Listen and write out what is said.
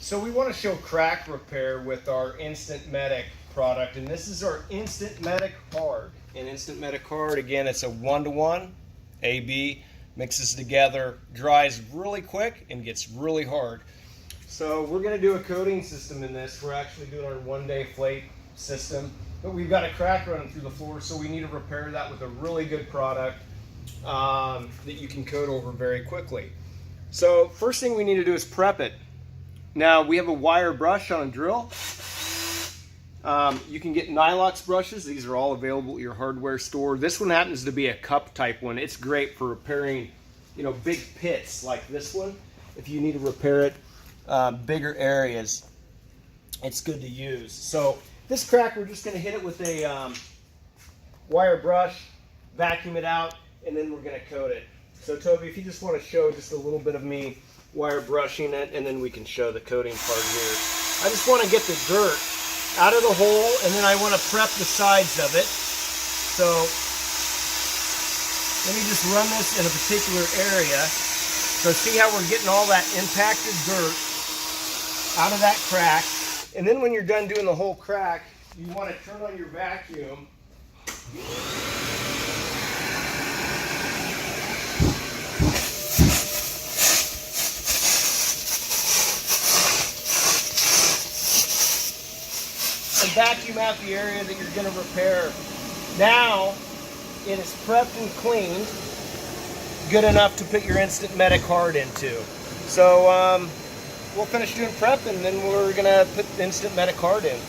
So we want to show crack repair with our Instant Medic product, and this is our Instant Medic Hard. And Instant Medic Hard, again, it's a 1-to-1, AB, mixes together, dries really quick, and gets really hard. So we're going to do a coating system in this. We're actually doing our one-day flake system, but we've got a crack running through the floor, so we need to repair that with a really good product that you can coat over very quickly. So first thing we need to do is prep it. Now we have a wire brush on a drill. You can get nylon brushes. These are all available at your hardware store. This one happens to be a cup type one. It's great for repairing, big pits like this one. If you need to repair it, bigger areas, it's good to use. So this crack, we're just going to hit it with a wire brush, vacuum it out, and then we're going to coat it. So Toby, if you just want to show just a little bit of me wire brushing it, and then we can show the coating part here. I just want to get the dirt out of the hole, and then I want to prep the sides of it. So let me just run this in a particular area. So see how we're getting all that impacted dirt out of that crack. And then when you're done doing the whole crack, you want to turn on your vacuum. And vacuum out the area that you're going to repair. Now it is prepped and cleaned, good enough to put your Instant Medic Hard into. So we'll finish doing prep, and then we're going to put Instant Medic Hard in.